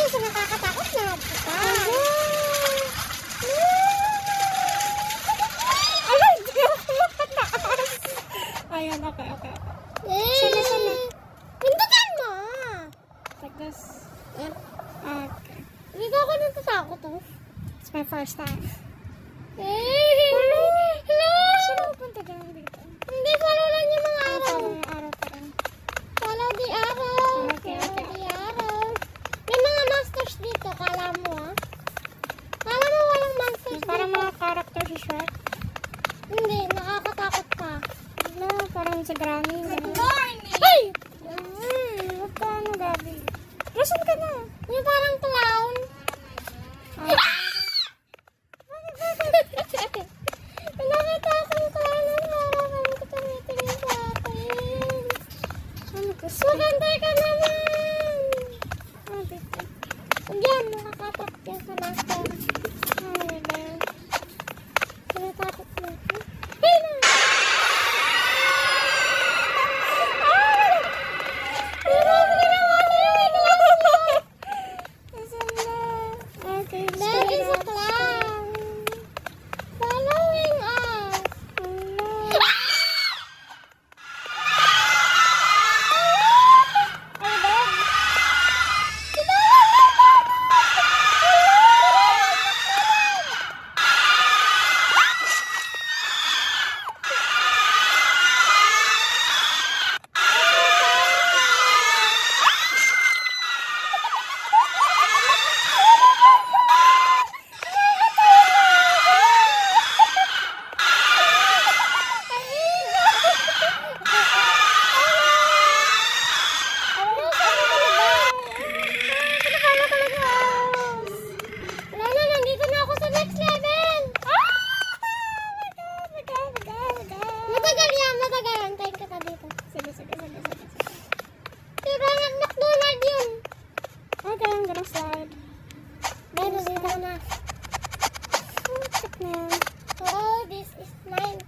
sa nakakatakot na kita. Alay, di ako makataas. Ayan, okay. Sana. Pindutan mo. Like this. Yep. Okay. Hindi ko ako natatakot oh. It's my first time. Hello! Sino pupunta dyan dito? Hindi, follow lang yung mga araw. Follow yung araw pa rin. Follow the araw. Okay. Follow the araw. May mga monsters dito, kala mo ah. Kala mo walang monsters Yung dito. parang mga character si Shrek. Hindi, nakakatakot pa. No, parang sa Granny. Hey! Huwag ka ano, Gabi. Rasan ka na? Yung parang clown. Nakita akong clown. Harapan ko tumitingin sa akin. Ano ka? Maganda ka naman. Ah, dito. Yan, nakakatakot yan sa master. Ay, ba? Tinatakot mo. Hey na! Asan na? Okay, There straight is a up. clown. Following us. Hello. Lala, nandito na ako sa next level. Matagal yan, matagal. Antayin kita dito. Sige. Pero McDonald yun. Okay, I'm gonna slide. Meron dito na. Check na yan. Oh, this is mine.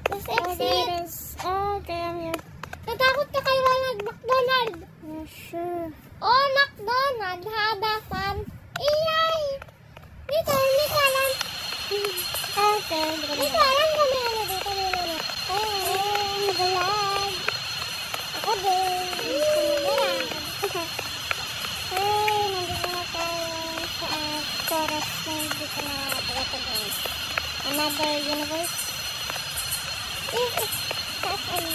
This Okay, exit. it is. Okay, I'm here. Natakot ka kay Ronald McDonald. Yeah, sure. Oh, McDonald, hada fun. Iyay! Dito, hindi ka lang. Okay, Hindi ka lang kung may ano dito. Oh, nagalag. Ako din. Nagalag. Hey, nandito na tayo sa forest na hindi ko na pagkakagawa. Another universe. Taas ano.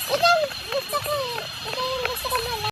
Ikaw, gusto ko eh. Ikaw yung gusto ko